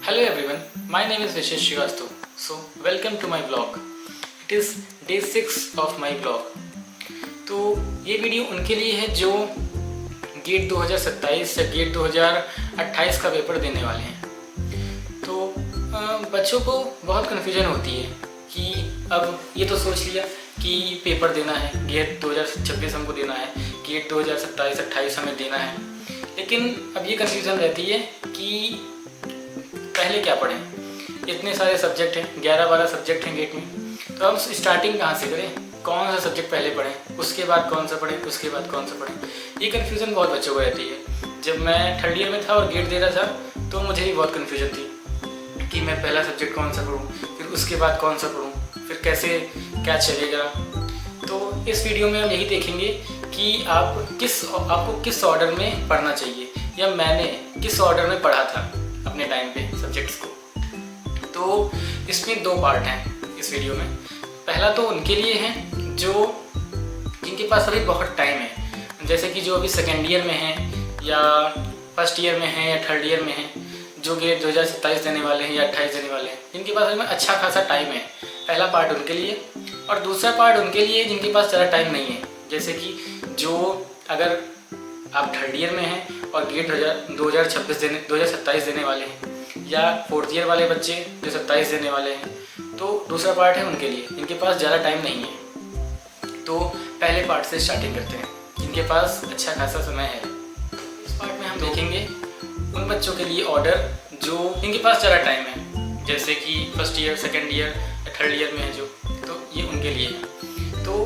Hello everyone, my name is Vishesh Srivastav. So welcome to my vlog. It is day 6 of my vlog. तो ये video उनके लिए है जो gate 2027 या गेट 2028 का पेपर देने वाले हैं। तो बच्चों को बहुत कन्फ्यूजन होती है कि अब ये तो सोच लिया कि पेपर देना है, गेट 2026 हमको देना है, गेट 2027-28 हमें देना है, लेकिन अब ये कन्फ्यूज़न रहती है कि पहले क्या पढ़ें। इतने सारे सब्जेक्ट हैं, 11-12 सब्जेक्ट हैं गेट में, तो हम स्टार्टिंग कहाँ से करें, कौन सा सब्जेक्ट पहले पढ़ें, उसके बाद कौन सा पढ़ें, उसके बाद कौन सा पढ़ें। ये कन्फ्यूज़न बहुत बच्चों को रहती है। जब मैं थर्ड ईयर में था और गेट दे रहा था तो मुझे भी बहुत कन्फ्यूजन थी कि मैं पहला सब्जेक्ट कौन सा पढ़ूँ, फिर उसके बाद कौन सा पढ़ूँ, फिर कैसे क्या चलेगा। तो इस वीडियो में हम यही देखेंगे कि आपको किस ऑर्डर में पढ़ना चाहिए, या मैंने किस ऑर्डर में पढ़ा था अपने टाइम पे सब्जेक्ट्स को। तो इसमें 2 पार्ट हैं इस वीडियो में। पहला तो उनके लिए है जिनके पास अभी बहुत टाइम है, जैसे कि जो अभी सेकेंड ईयर में हैं या फर्स्ट ईयर में हैं या थर्ड ईयर में हैं, जो गेट 2027 देने वाले हैं या 28 देने वाले हैं, जिनके पास अभी में अच्छा खासा टाइम है। पहला पार्ट उनके लिए, और दूसरा पार्ट उनके लिए जिनके पास ज़्यादा टाइम नहीं है, जैसे कि जो अगर आप थर्ड ईयर में हैं और गेट 2027 देने वाले हैं, या फोर्थ ईयर वाले बच्चे जो 27 देने वाले हैं, तो दूसरा पार्ट है उनके लिए जिनके पास ज़्यादा टाइम नहीं है। तो पहले पार्ट से स्टार्टिंग करते हैं जिनके पास अच्छा खासा समय है। इस पार्ट में हम देखेंगे उन बच्चों के लिए ऑर्डर जिनके पास ज़्यादा टाइम है, जैसे कि फर्स्ट ईयर, सेकेंड ईयर या थर्ड ईयर में है तो ये उनके लिए है। तो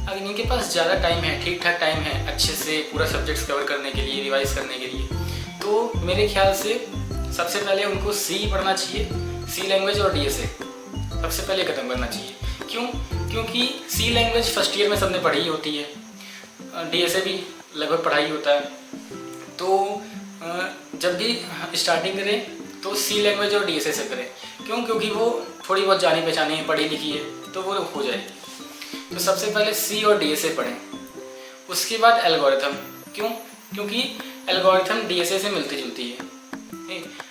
अगर इनके पास ज़्यादा टाइम है, ठीक ठाक टाइम है अच्छे से पूरा सब्जेक्ट्स कवर करने के लिए, रिवाइज करने के लिए, तो मेरे ख्याल से सबसे पहले उनको सी पढ़ना चाहिए। सी लैंग्वेज और डीएसए सबसे पहले ख़त्म करना चाहिए। क्योंकि सी लैंग्वेज फर्स्ट ईयर में सबने पढ़ी ही होती है, डीएसए भी लगभग पढ़ाई होता है। तो जब भी स्टार्टिंग करें तो सी लैंग्वेज और डीएसए से करें। क्योंकि वो थोड़ी बहुत जानी पहचानी है, पढ़ी लिखी है, तो वो हो जाएगी। तो सबसे पहले सी और डीएसए पढ़ें, उसके बाद एल्गोरिथम। क्योंकि एल्गोरिथम डीएसए से मिलती जुलती है।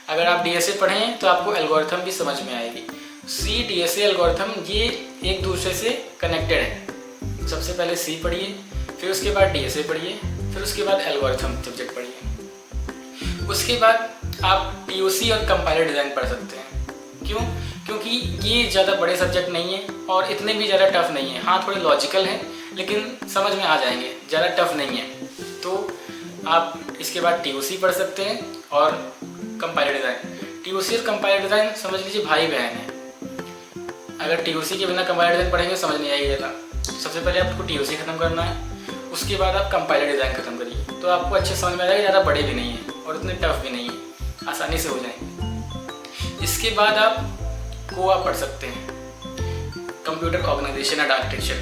अगर आप डीएसए पढ़ें तो आपको एल्गोरिथम भी समझ में आएगी। सी, डीएसए, एल्गोरिथम ये एक दूसरे से कनेक्टेड है। सबसे पहले सी पढ़िए, फिर उसके बाद डीएसए पढ़िए, फिर उसके बाद एल्गोरिथम सब्जेक्ट पढ़िए। उसके बाद आप टीओसी और कंपाइलर डिज़ाइन पढ़ सकते हैं। क्योंकि ये ज़्यादा बड़े सब्जेक्ट नहीं है और इतने भी ज़्यादा टफ नहीं है। हाँ, थोड़े लॉजिकल हैं लेकिन समझ में आ जाएंगे, ज़्यादा टफ नहीं है। तो आप इसके बाद टीओसी पढ़ सकते हैं और कंपाइलर डिज़ाइन। टीओसी और कंपाइलर डिज़ाइन समझ लीजिए भाई बहन है। अगर टीओसी के बिना कंपाइलर डिज़ाइन पढ़ेंगे समझ नहीं आएगी ज़्यादा। सबसे पहले आपको टीओसी ख़त्म करना है, उसके बाद आप कंपाइलर डिज़ाइन ख़त्म करिए, तो आपको अच्छे समझ में आ जाएगा। ज़्यादा बड़े भी नहीं हैं और इतने टफ भी नहीं है, आसानी से हो जाएंगे। इसके बाद आप कोआ पढ़ सकते हैं, कंप्यूटर ऑर्गेनाइजेशन एंड आर्किटेक्चर।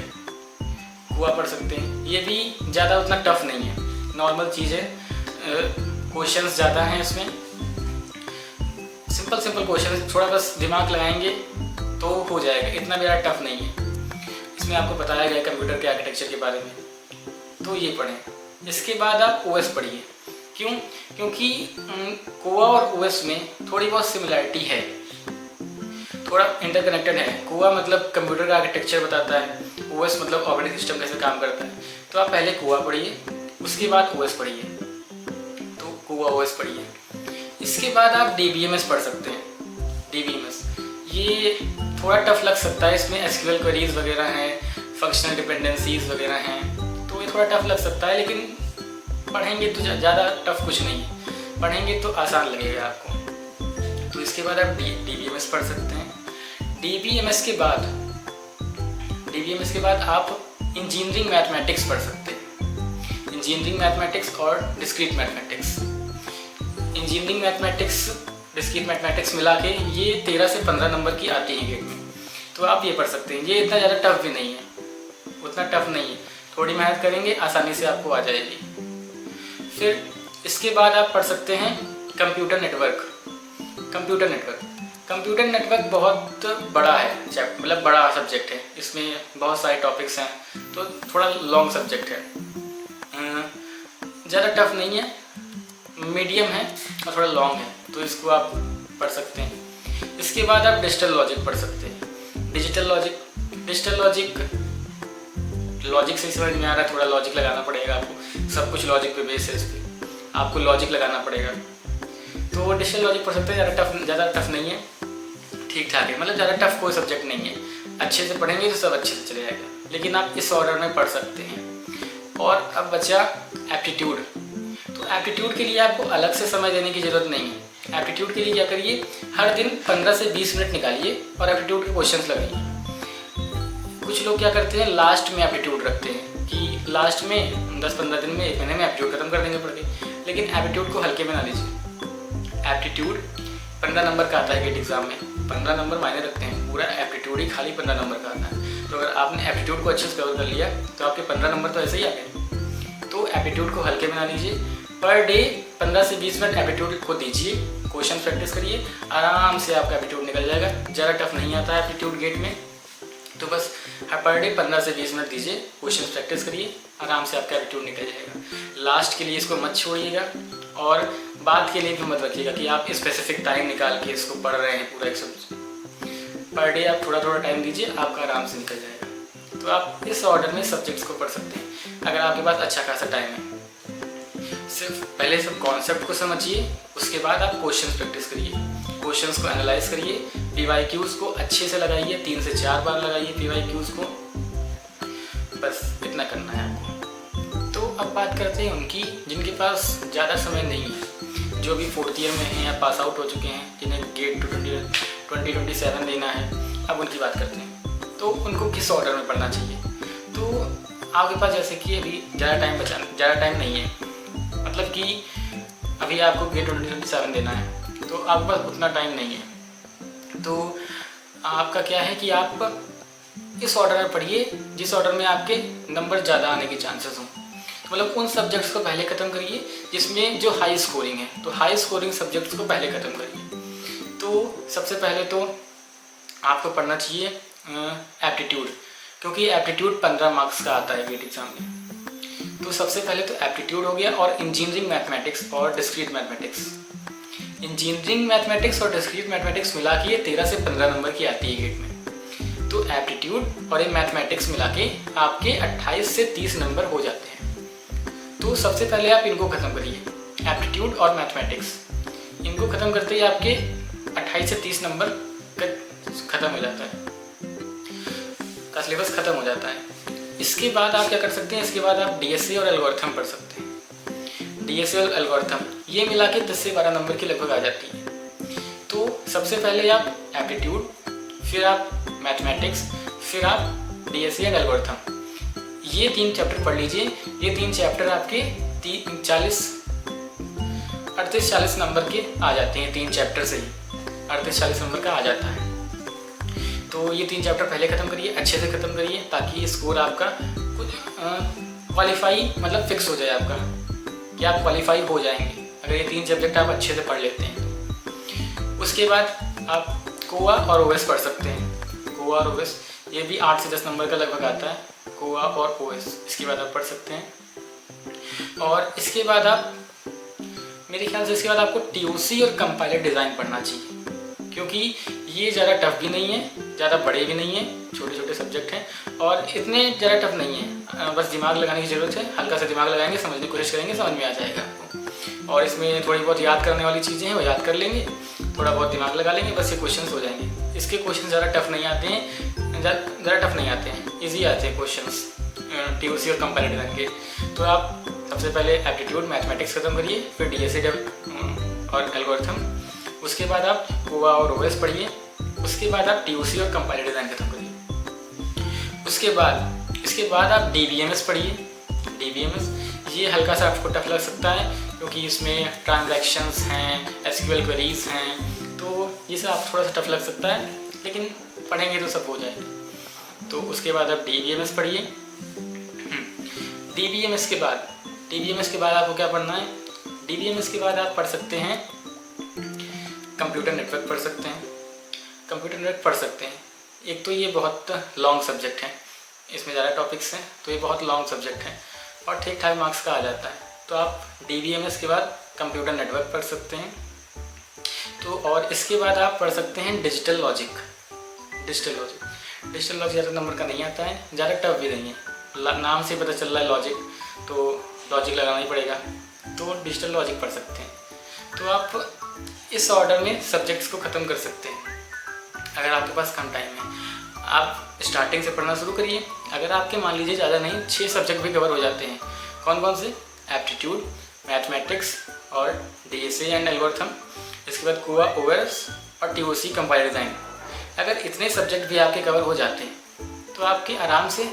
कोआ पढ़ सकते हैं, ये भी ज़्यादा उतना टफ नहीं है, नॉर्मल चीज़ है। क्वेश्चंस ज़्यादा हैं इसमें, सिंपल क्वेश्चन, थोड़ा बस दिमाग लगाएंगे तो हो जाएगा, इतना ज़्यादा टफ नहीं है। इसमें आपको बताया गया कंप्यूटर के आर्किटेक्चर के बारे में, तो ये पढ़ें। इसके बाद आप ओएस पढ़िए। क्योंकि कोआ और ओएस में थोड़ी बहुत सिमिलैरिटी है, थोड़ा इंटरकनेक्टेड है। कोआ मतलब कंप्यूटर का आर्किटेक्चर बताता है, ओएस मतलब ऑपरेटिंग सिस्टम कैसे काम करता है। तो आप पहले कोआ पढ़िए, उसके बाद ओएस पढ़िए। तो कोआ ओएस पढ़िए। इसके बाद आप डीबीएमएस पढ़ सकते हैं। डीबीएमएस ये थोड़ा टफ लग सकता है, इसमें एसक्यूएल क्वेरीज वगैरह हैं, फंक्शनल डिपेंडेंसीज वगैरह हैं, तो ये थोड़ा टफ लग सकता है, लेकिन पढ़ेंगे तो ज़्यादा टफ कुछ नहीं है, पढ़ेंगे तो आसान लगेगा आपको। तो इसके बाद आप डीबीएमएस पढ़ सकते हैं। डीबीएमएस के बाद आप इंजीनियरिंग मैथमेटिक्स पढ़ सकते हैं। इंजीनियरिंग मैथमेटिक्स और discrete mathematics. Engineering mathematics, discrete mathematics मिला के ये 13 से 15 नंबर की आती है गेट में, तो आप ये पढ़ सकते हैं। ये इतना ज़्यादा टफ भी नहीं है, उतना टफ नहीं है, थोड़ी मेहनत करेंगे आसानी से आपको आ जाएगी। फिर इसके बाद आप पढ़ सकते हैं कंप्यूटर नेटवर्क। कंप्यूटर नेटवर्क बहुत बड़ा है, मतलब बड़ा सब्जेक्ट है, इसमें बहुत सारे टॉपिक्स हैं, तो थोड़ा लॉन्ग सब्जेक्ट है, ज़्यादा टफ नहीं है, मीडियम है और थोड़ा लॉन्ग है, तो इसको आप पढ़ सकते हैं। इसके बाद आप डिजिटल लॉजिक पढ़ सकते हैं। डिजिटल लॉजिक लॉजिक से समझ में आ रहा है, थोड़ा लॉजिक लगाना पड़ेगा आपको, सब कुछ लॉजिक पे बेस है, इस पर आपको लॉजिक लगाना पड़ेगा। तो डिजिटल लॉजिक पढ़ सकते हैं, ज़्यादा टफ नहीं है, ठीक ठाक है, मतलब ज़्यादा टफ कोई सब्जेक्ट नहीं है। अच्छे से पढ़ेंगे तो सब अच्छे से चले जाएगा, लेकिन आप इस ऑर्डर में पढ़ सकते हैं। और अब बचा एप्टीट्यूड। तो एप्टीट्यूड के लिए आपको अलग से समय देने की ज़रूरत नहीं है। एप्टीट्यूड के लिए क्या करिए, हर दिन 15 से 20 मिनट निकालिए और एप्टीट्यूड के क्वेश्चंस लगाइए। कुछ लोग क्या करते हैं, लास्ट में एप्टीट्यूड रखते हैं कि लास्ट में 10-15 दिन में, 1 महीने में एप्टीट्यूड खत्म कर देंगे पढ़ के, लेकिन एप्टीट्यूड को हल्के में ना लीजिए। एप्टीट्यूड 15 नंबर का आता है गेट एग्जाम में, 15 नंबर मायने रखते हैं, पूरा एप्टीट्यूड ही खाली 15 नंबर का आता है। तो अगर आपने एप्टीट्यूड को अच्छे से कवर कर लिया तो आपके 15 नंबर तो ऐसे ही आ गए। तो एप्टीट्यूड को हल्के में ना लीजिए, पर डे 15 से 20 मिनट एप्टीट्यूड को दीजिए, क्वेश्चन प्रैक्टिस करिए, आराम से आपका एप्टीट्यूड निकल जाएगा। ज़्यादा टफ नहीं आता है एप्टीट्यूड गेट में, तो बस पर डे 15 से 20 मिनट दीजिए, क्वेश्चन प्रैक्टिस करिए, आराम से आपका एप्टीट्यूड निकल जाएगा। लास्ट के लिए इसको मत छोड़िएगा और बात के लिए भी मत रखिएगा कि आप स्पेसिफिक टाइम निकाल के इसको पढ़ रहे हैं पूरा एक सब्जेक्ट। पर डे आप थोड़ा थोड़ा टाइम दीजिए, आपका आराम से निकल जाएगा। तो आप इस ऑर्डर में सब्जेक्ट्स को पढ़ सकते हैं अगर आपके पास अच्छा खासा टाइम है। सिर्फ पहले सब कॉन्सेप्ट को समझिए, उसके बाद आप क्वेश्चंस प्रैक्टिस करिए, क्वेश्चंस को एनालाइज करिए, PYQs को अच्छे से लगाइए, 3 से 4 बार लगाइए PYQs को, बस इतना करना है आपको। तो अब बात करते हैं उनकी जिनके पास ज़्यादा समय नहीं है, जो भी 4th ईयर में हैं या पास आउट हो चुके हैं, जिन्हें गेट 2027 देना है। अब उनकी बात करते हैं, तो उनको किस ऑर्डर में पढ़ना चाहिए। तो आपके पास जैसे कि अभी ज़्यादा टाइम नहीं है, मतलब कि अभी आपको गेट 2027 देना है, तो आपके पास उतना टाइम नहीं है। तो आपका क्या है कि आप इस ऑर्डर में पढ़िए जिस ऑर्डर में आपके नंबर ज़्यादा आने के चांसेस हों। मतलब उन सब्जेक्ट्स को पहले ख़त्म करिए जिसमें जो हाई स्कोरिंग है, तो हाई स्कोरिंग सब्जेक्ट्स को पहले ख़त्म करिए। तो सबसे पहले तो आपको पढ़ना चाहिए एप्टीट्यूड, क्योंकि एप्टीट्यूड 15 मार्क्स का आता है गेट एग्जाम में। तो सबसे पहले तो एप्टीट्यूड हो गया, और इंजीनियरिंग मैथमेटिक्स और डिस्क्रीट मैथमेटिक्स। इंजीनियरिंग मैथमेटिक्स और डिस्क्रीट मैथमेटिक्स मिला के 13 से 15 नंबर की आती है गेट में। तो एप्टीट्यूड और ये मैथमेटिक्स मिला के आपके 28 से 30 नंबर हो जाते हैं। तो सबसे पहले आप इनको ख़त्म करिए, एप्टीट्यूड और मैथमेटिक्स। इनको ख़त्म करते ही आपके 28 से 30 नंबर ख़त्म हो जाता है, का सिलेबस ख़त्म हो जाता है। इसके बाद आप क्या कर सकते हैं, इसके बाद आप DSA और एल्गोरिथम पढ़ सकते हैं। DSA और एल्गोरिथम ये मिला के 10 से 12 नंबर की लगभग आ जाती है। तो सबसे पहले आप एप्टीट्यूड, फिर आप मैथमेटिक्स, फिर आप DSA और एल्गोरिथम, ये 3 चैप्टर पढ़ लीजिए। ये 3 चैप्टर आपके 38-40 नंबर के आ जाते हैं, 3 चैप्टर से ही 38-40 नंबर का आ जाता है। तो ये 3 चैप्टर पहले ख़त्म करिए, अच्छे से ख़त्म करिए, ताकि स्कोर आपका कुछ क्वालिफाई मतलब फिक्स हो जाए आपका, कि आप क्वालिफाई हो जाएंगे अगर ये 3 सब्जेक्ट आप अच्छे से पढ़ लेते हैं। उसके बाद आप कोआ और OS पढ़ सकते हैं। कोआ और OS ये भी 8 से 10 नंबर का लगभग आता है, कोआ और OS। इसके बाद आप पढ़ सकते हैं। और इसके बाद आप, मेरे ख्याल से इसके बाद आपको TOC और कंपाइलर डिज़ाइन पढ़ना चाहिए, क्योंकि ये ज़्यादा टफ भी नहीं है, ज़्यादा बड़े भी नहीं है, छोटे छोटे सब्जेक्ट हैं और इतने ज़्यादा टफ नहीं है। बस दिमाग लगाने की ज़रूरत है, हल्का सा दिमाग लगाएंगे, समझने की कोशिश करेंगे, समझ में आ जाएगा आपको। और इसमें थोड़ी बहुत याद करने वाली चीज़ें हैं, वो याद कर लेंगे, थोड़ा बहुत दिमाग लगा लेंगे, बस ये क्वेश्चन हो जाएंगे। इसके क्वेश्चन ज़्यादा टफ नहीं आते हैं, ज़्यादा टफ नहीं आते हैं, ईजी आते हैं क्वेश्चन TOC और कंपाइलर डिज़ाइन के। तो आप सबसे पहले एप्टीट्यूड मैथमेटिक्स ख़त्म करिए, फिर DSA और एल्गोरिथम, उसके बाद आप कोआ और OS पढ़िए, उसके बाद आप TOC और कंपाइलर डिज़ाइन खत्म करिए। इसके बाद आप DBMS पढ़िए। DBMS ये हल्का सा आपको टफ लग सकता है, क्योंकि इसमें ट्रांजैक्शंस हैं, SQL क्वेरीज हैं, तो ये सब आप थोड़ा सा टफ लग सकता है, लेकिन पढ़ेंगे तो सब हो जाएगा। तो उसके बाद आप DBMS पढ़िए। DBMS के बाद आपको क्या पढ़ना है, DBMS के बाद आप पढ़ सकते हैं कंप्यूटर नेटवर्क पढ़ सकते हैं। एक तो ये बहुत लॉन्ग सब्जेक्ट है, इसमें ज़्यादा टॉपिक्स हैं, तो ये बहुत लॉन्ग सब्जेक्ट है और ठीक ठाक मार्क्स का आ जाता है। तो आप DBMS के बाद कंप्यूटर नेटवर्क पढ़ सकते हैं। तो और इसके बाद आप पढ़ सकते हैं डिजिटल लॉजिक। डिजिटल लॉजिक ज़्यादा नंबर का नहीं आता है, ज़्यादा टफ भी नहीं है, नाम से पता चल रहा है लॉजिक, तो लॉजिक लगाना ही पड़ेगा, तो डिजिटल लॉजिक पढ़ सकते हैं। तो आप इस ऑर्डर में सब्जेक्ट्स को ख़त्म कर सकते हैं अगर आपके पास कम टाइम है। आप स्टार्टिंग से पढ़ना शुरू करिए। अगर आपके मान लीजिए ज़्यादा नहीं 6 सब्जेक्ट भी कवर हो जाते हैं। कौन कौन से? एप्टीट्यूड, मैथमेटिक्स और DSA एंड एल्गोरिथम, इसके बाद कुआ ओएस और TOC कंपाइलर डिज़ाइन। अगर इतने सब्जेक्ट भी आपके कवर हो जाते हैं तो आपके आराम से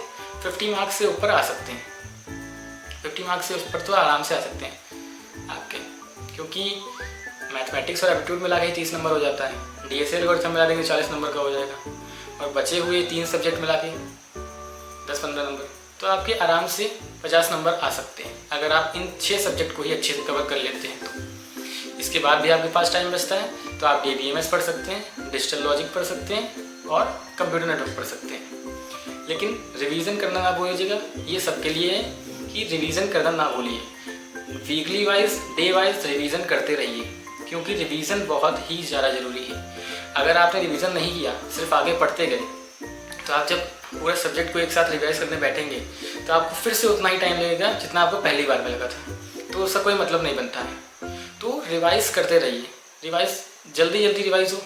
50 मार्क्स से ऊपर आ सकते हैं। 50 मार्क्स से ऊपर तो आराम से आ सकते हैं आपके, क्योंकि मैथमेटिक्स और एप्टीट्यूड मिला के 30 नंबर हो जाता है, DSA एल्गोरिथम मिला देंगे 40 नंबर का हो जाएगा, और बचे हुए 3 सब्जेक्ट मिला के 10-15 नंबर, तो आपके आराम से 50 नंबर आ सकते हैं अगर आप इन 6 सब्जेक्ट को ही अच्छे से कवर कर लेते हैं तो। इसके बाद भी आपके पास टाइम बचता है तो आप DBMS पढ़ सकते हैं, डिजिटल लॉजिक पढ़ सकते हैं और कंप्यूटर नेटवर्क पढ़ सकते हैं। लेकिन रिवीजन करना ना भूलिएगा, ये सबके लिए है कि रिवीजन करना ना भूलिए। Weekly wise, day wise revision करते रहिए, क्योंकि रिवीजन बहुत ही ज़्यादा ज़रूरी है। अगर आपने रिवीजन नहीं किया, सिर्फ आगे पढ़ते गए, तो आप जब पूरे सब्जेक्ट को एक साथ रिवाइज करने बैठेंगे तो आपको फिर से उतना ही टाइम लगेगा जितना आपको पहली बार में लगा था, तो उसका कोई मतलब नहीं बनता है। तो रिवाइज करते रहिए, रिवाइज जल्दी रिवाइज हो,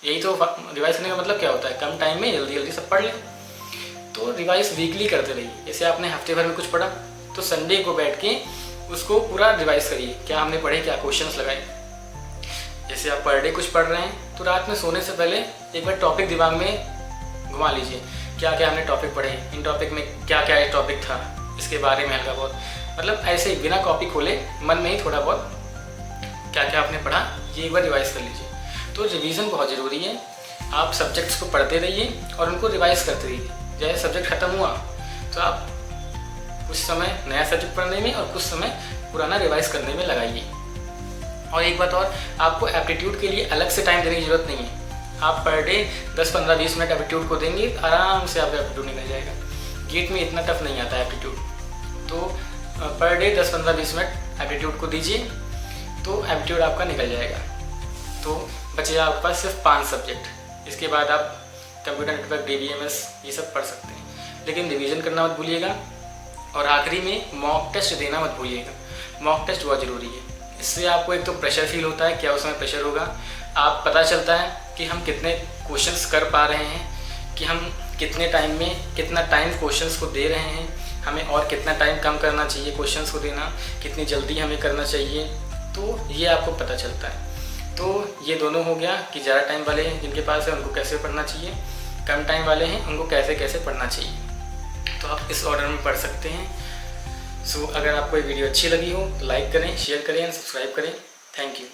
यही तो रिवाइज करने का मतलब क्या होता है, कम टाइम में जल्दी सब पढ़ लें। तो रिवाइज वीकली करते रहिए। जैसे आपने हफ्ते भर में कुछ पढ़ा तो संडे को बैठ के उसको पूरा रिवाइज करिए, क्या हमने पढ़े, क्या क्वेश्चंस लगाए। जैसे आप पर डे कुछ पढ़ रहे हैं तो रात में सोने से पहले एक बार टॉपिक दिमाग में घुमा लीजिए, क्या क्या हमने टॉपिक पढ़े, इन टॉपिक में क्या क्या टॉपिक था, इसके बारे में हल्का बहुत, मतलब ऐसे ही बिना कॉपी खोले मन में ही थोड़ा बहुत क्या क्या आपने पढ़ा ये एक बार रिवाइज कर लीजिए। तो रिवीजन बहुत ज़रूरी है। आप सब्जेक्ट्स को पढ़ते रहिए और उनको रिवाइज करते रहिए। जैसे सब्जेक्ट ख़त्म हुआ तो आप कुछ समय नया सब्जेक्ट पढ़ने में और कुछ समय पुराना रिवाइज करने में लगाइए। और एक बात और, आपको एप्टीट्यूड के लिए अलग से टाइम देने की ज़रूरत नहीं है। आप पर डे 10-15-20 मिनट एप्टीट्यूड को देंगे तो आराम से आपका एप्टीट्यूड निकल जाएगा। गेट में इतना टफ नहीं आता है एप्टीट्यूड, तो पर डे 10-15-20 मिनट एप्टीट्यूड को दीजिए तो एप्टीट्यूड आपका निकल जाएगा। तो बचे आपके पास सिर्फ 5 सब्जेक्ट। इसके बाद आप कंप्यूटर नेटवर्क, DBMS ये सब पढ़ सकते हैं, लेकिन रिवीजन करना मत भूलिएगा। और आखिरी में मॉक टेस्ट देना मत भूलिएगा। मॉक टेस्ट बहुत ज़रूरी है। इससे आपको एक तो प्रेशर फील होता है, क्या उसमें प्रेशर होगा, आप पता चलता है कि हम कितने क्वेश्चंस कर पा रहे हैं, कि हम कितने टाइम में कितना टाइम क्वेश्चंस को दे रहे हैं, हमें और कितना टाइम कम करना चाहिए क्वेश्चंस को देना, कितनी जल्दी हमें करना चाहिए, तो ये आपको पता चलता है। तो ये दोनों हो गया कि ज़्यादा टाइम वाले हैं जिनके पास है उनको कैसे पढ़ना चाहिए, कम टाइम वाले हैं उनको कैसे कैसे पढ़ना चाहिए। तो आप इस ऑर्डर में पढ़ सकते हैं। सो अगर आपको ये वीडियो अच्छी लगी हो तो लाइक करें, शेयर करें एंड सब्सक्राइब करें। Thank you.